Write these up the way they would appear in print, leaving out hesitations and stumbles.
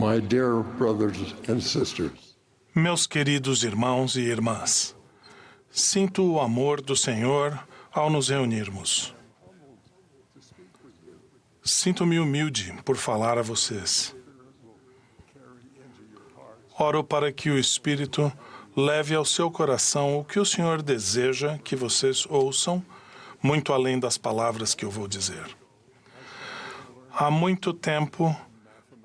My dear brothers and sisters, Meus queridos irmãos e irmãs, sinto o amor do Senhor ao nos reunirmos. Sinto-me humilde por falar a vocês. Oro para que o Espírito leve ao seu coração o que o Senhor deseja que vocês ouçam, muito além das palavras que eu vou dizer. Há muito tempo,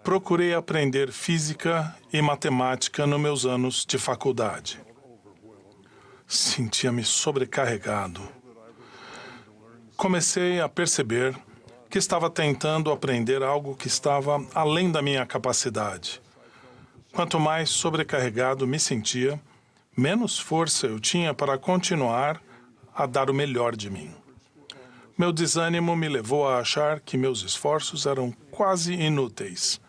procurei aprender física e matemática nos meus anos de faculdade. Sentia-me sobrecarregado. Comecei a perceber que estava tentando aprender algo que estava além da minha capacidade. Quanto mais sobrecarregado me sentia, menos força eu tinha para continuar a dar o melhor de mim. Meu desânimo me levou a achar que meus esforços eram quase inúteis.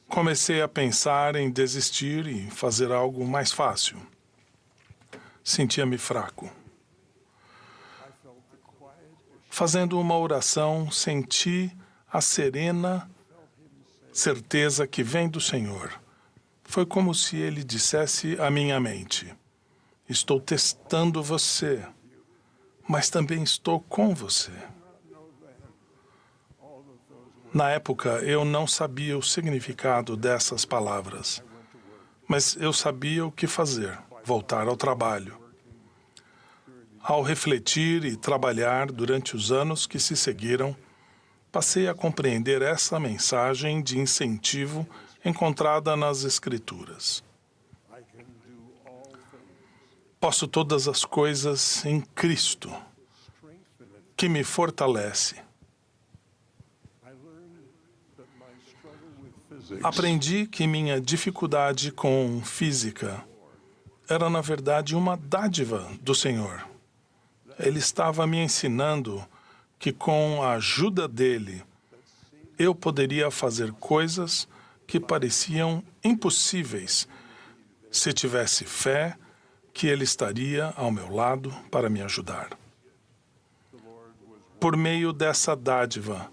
Comecei a pensar em desistir e fazer algo mais fácil. Sentia-me fraco. Fazendo uma oração, senti a serena certeza que vem do Senhor. Foi como se Ele dissesse à minha mente: estou testando você, mas também estou com você. Na época, eu não sabia o significado dessas palavras, mas eu sabia o que fazer: voltar ao trabalho. Ao refletir e trabalhar durante os anos que se seguiram, passei a compreender essa mensagem de incentivo encontrada nas Escrituras. Posso todas as coisas em Cristo, que me fortalece. Aprendi que minha dificuldade com física era, na verdade, uma dádiva do Senhor. Ele estava me ensinando que, com a ajuda dele, eu poderia fazer coisas que pareciam impossíveis se tivesse fé que ele estaria ao meu lado para me ajudar. Por meio dessa dádiva,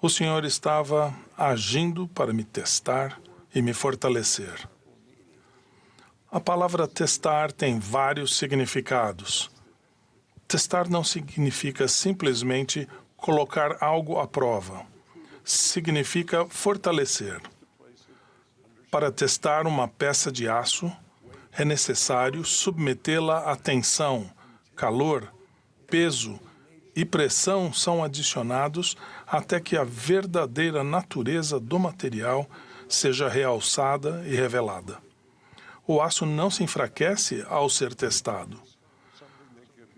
o Senhor estava agindo para me testar e me fortalecer. A palavra testar tem vários significados. Testar não significa simplesmente colocar algo à prova. Significa fortalecer. Para testar uma peça de aço, é necessário submetê-la a tensão, calor, peso e pressão são adicionados até que a verdadeira natureza do material seja realçada e revelada. O aço não se enfraquece ao ser testado.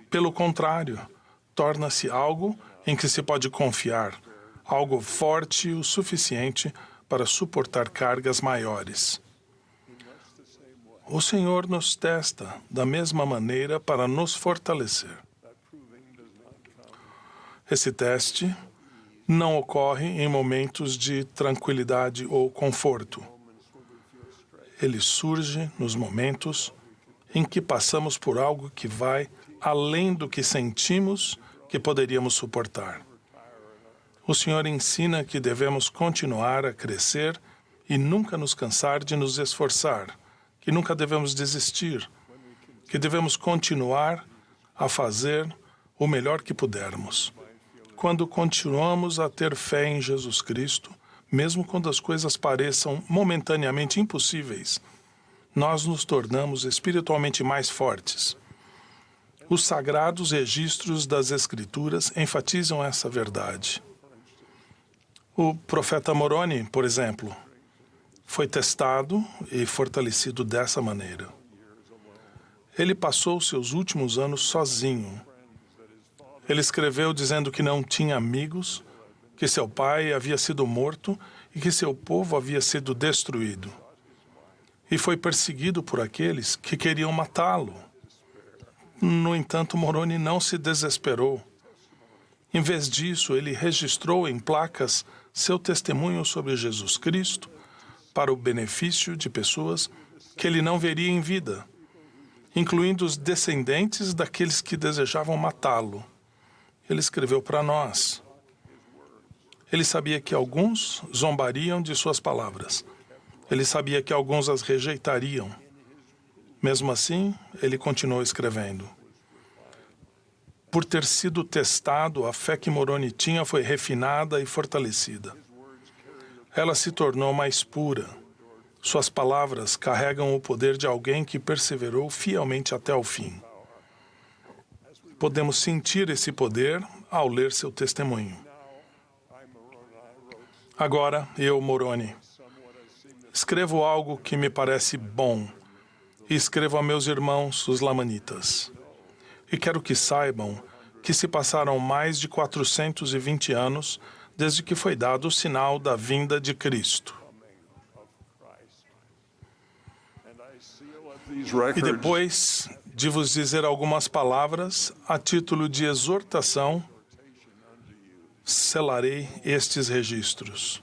Pelo contrário, torna-se algo em que se pode confiar, algo forte o suficiente para suportar cargas maiores. O Senhor nos testa da mesma maneira para nos fortalecer. Esse teste não ocorre em momentos de tranquilidade ou conforto. Ele surge nos momentos em que passamos por algo que vai além do que sentimos que poderíamos suportar. O Senhor ensina que devemos continuar a crescer e nunca nos cansar de nos esforçar, que nunca devemos desistir, que devemos continuar a fazer o melhor que pudermos. Quando continuamos a ter fé em Jesus Cristo, mesmo quando as coisas pareçam momentaneamente impossíveis, nós nos tornamos espiritualmente mais fortes. Os sagrados registros das Escrituras enfatizam essa verdade. O profeta Moroni, por exemplo, foi testado e fortalecido dessa maneira. Ele passou seus últimos anos sozinho. Ele escreveu dizendo que não tinha amigos, que seu pai havia sido morto e que seu povo havia sido destruído. E foi perseguido por aqueles que queriam matá-lo. No entanto, Moroni não se desesperou. Em vez disso, ele registrou em placas seu testemunho sobre Jesus Cristo para o benefício de pessoas que ele não veria em vida, incluindo os descendentes daqueles que desejavam matá-lo. Ele escreveu para nós: Ele sabia que alguns zombariam de suas palavras. Ele sabia que alguns as rejeitariam. Mesmo assim, ele continuou escrevendo. Por ter sido testado, a fé que Moroni tinha foi refinada e fortalecida. Ela se tornou mais pura. Suas palavras carregam o poder de alguém que perseverou fielmente até o fim. Podemos sentir esse poder ao ler seu testemunho. Agora, eu, Moroni, escrevo algo que me parece bom e escrevo a meus irmãos, os lamanitas. E quero que saibam que se passaram mais de 420 anos desde que foi dado o sinal da vinda de Cristo. E depois de vos dizer algumas palavras, a título de exortação, selarei estes registros.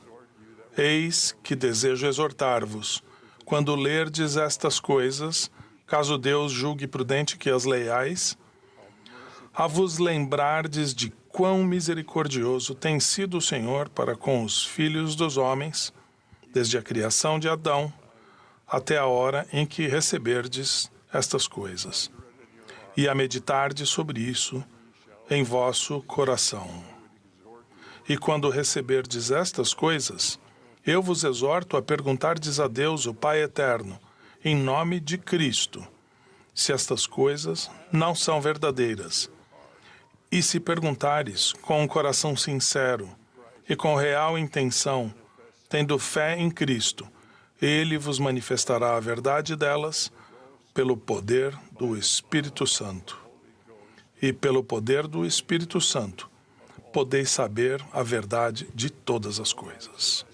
Eis que desejo exortar-vos, quando lerdes estas coisas, caso Deus julgue prudente que as leiais, a vos lembrardes de quão misericordioso tem sido o Senhor para com os filhos dos homens, desde a criação de Adão, até a hora em que receberdes estas coisas, e a meditardes sobre isso em vosso coração. E quando receberdes estas coisas, eu vos exorto a perguntardes a Deus, o Pai eterno, em nome de Cristo, se estas coisas não são verdadeiras. E se perguntares com um coração sincero e com real intenção, tendo fé em Cristo, Ele vos manifestará a verdade delas pelo poder do Espírito Santo. E pelo poder do Espírito Santo, podeis saber a verdade de todas as coisas.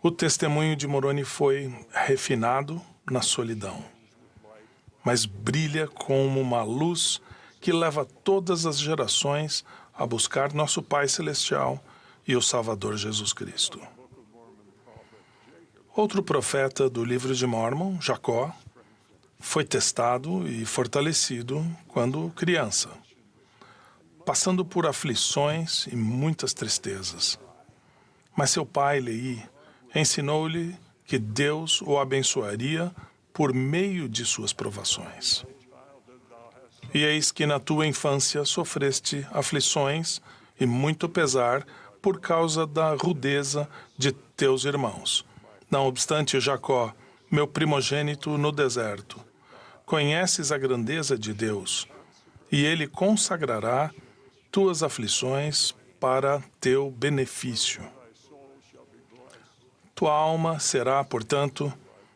O testemunho de Moroni foi refinado na solidão, mas brilha como uma luz que leva todas as gerações a buscar nosso Pai Celestial e o Salvador Jesus Cristo. Outro profeta do livro de Mórmon, Jacó, foi testado e fortalecido quando criança, passando por aflições e muitas tristezas. Mas seu pai, Leí, ensinou-lhe que Deus o abençoaria por meio de suas provações. E eis que na tua infância sofreste aflições e muito pesar por causa da rudeza de teus irmãos. Não obstante, Jacó, meu primogênito no deserto, conheces a grandeza de Deus, e Ele consagrará tuas aflições para teu benefício. Tua alma será, portanto,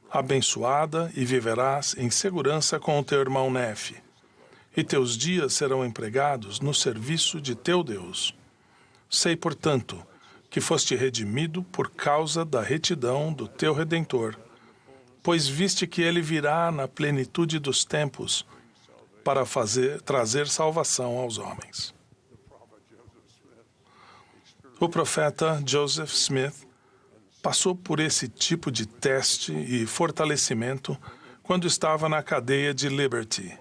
abençoada e viverás em segurança com o teu irmão Nefe, e teus dias serão empregados no serviço de teu Deus. Sei, portanto, que foste redimido por causa da retidão do teu Redentor, pois viste que ele virá na plenitude dos tempos para trazer salvação aos homens. O profeta Joseph Smith passou por esse tipo de teste e fortalecimento quando estava na cadeia de Liberty.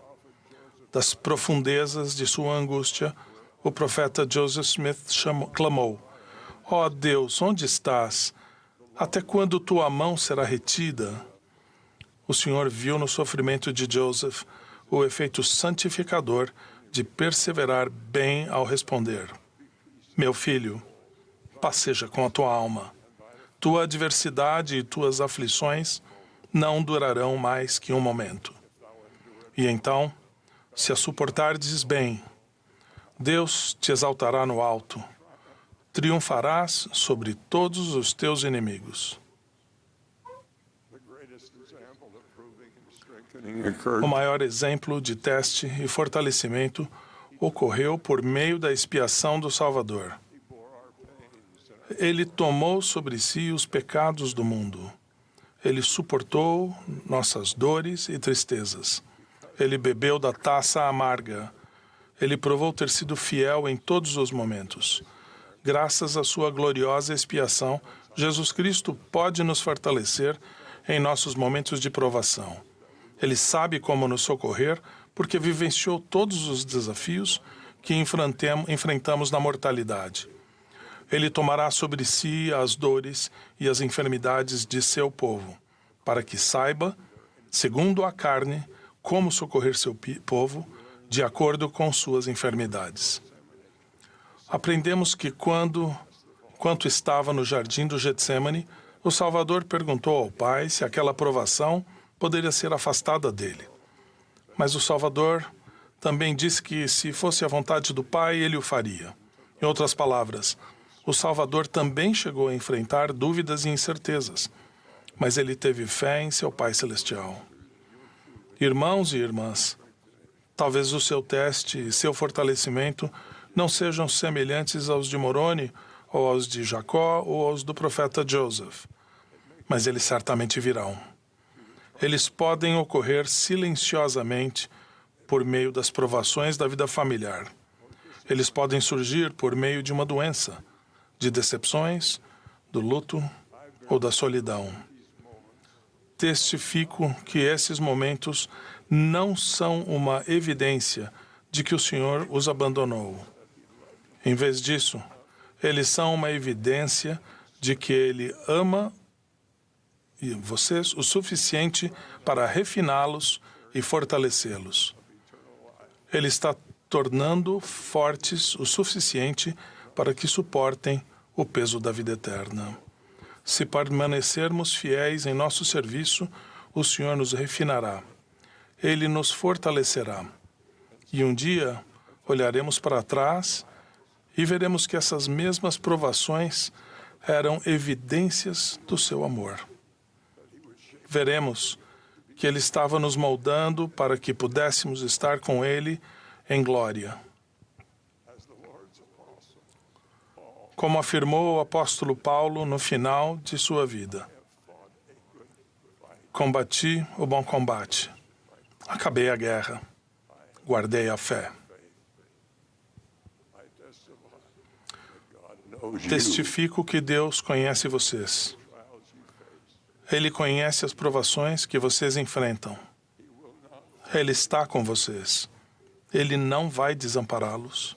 Das profundezas de sua angústia, o profeta Joseph Smith clamou: ó Deus, onde estás? Até quando tua mão será retida? O Senhor viu no sofrimento de Joseph o efeito santificador de perseverar bem ao responder: meu filho, paz seja com a tua alma. Tua adversidade e tuas aflições não durarão mais que um momento. E então, se a suportardes bem, Deus te exaltará no alto. Triunfarás sobre todos os teus inimigos. O maior exemplo de teste e fortalecimento ocorreu por meio da expiação do Salvador. Ele tomou sobre si os pecados do mundo. Ele suportou nossas dores e tristezas. Ele bebeu da taça amarga. Ele provou ter sido fiel em todos os momentos. Graças à sua gloriosa expiação, Jesus Cristo pode nos fortalecer em nossos momentos de provação. Ele sabe como nos socorrer porque vivenciou todos os desafios que enfrentamos na mortalidade. Ele tomará sobre si as dores e as enfermidades de seu povo, para que saiba, segundo a carne, como socorrer seu povo, de acordo com suas enfermidades. Aprendemos que enquanto estava no jardim do Getsêmani, o Salvador perguntou ao Pai se aquela provação poderia ser afastada dele. Mas o Salvador também disse que, se fosse a vontade do Pai, ele o faria. Em outras palavras, o Salvador também chegou a enfrentar dúvidas e incertezas, mas ele teve fé em seu Pai Celestial. Irmãos e irmãs, talvez o seu teste e seu fortalecimento não sejam semelhantes aos de Moroni, ou aos de Jacó, ou aos do profeta Joseph, mas eles certamente virão. Eles podem ocorrer silenciosamente por meio das provações da vida familiar. Eles podem surgir por meio de uma doença, de decepções, do luto ou da solidão. Testifico que esses momentos não são uma evidência de que o Senhor os abandonou. Em vez disso, eles são uma evidência de que Ele ama vocês o suficiente para refiná-los e fortalecê-los. Ele está tornando fortes o suficiente para que suportem o peso da vida eterna. Se permanecermos fiéis em nosso serviço, o Senhor nos refinará. Ele nos fortalecerá. E um dia olharemos para trás e veremos que essas mesmas provações eram evidências do seu amor. Veremos que Ele estava nos moldando para que pudéssemos estar com Ele em glória. Como afirmou o apóstolo Paulo no final de sua vida: combati o bom combate, acabei a guerra, guardei a fé. Testifico que Deus conhece vocês. Ele conhece as provações que vocês enfrentam. Ele está com vocês. Ele não vai desampará-los.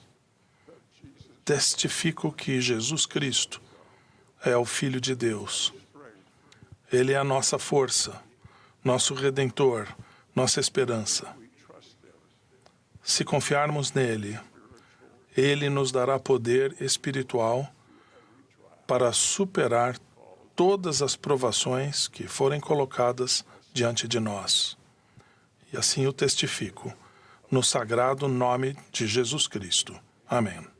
Testifico que Jesus Cristo é o Filho de Deus. Ele é a nossa força, nosso Redentor, nossa esperança. Se confiarmos nele, Ele nos dará poder espiritual para superar todas as provações que forem colocadas diante de nós. E assim o testifico, no sagrado nome de Jesus Cristo. Amém.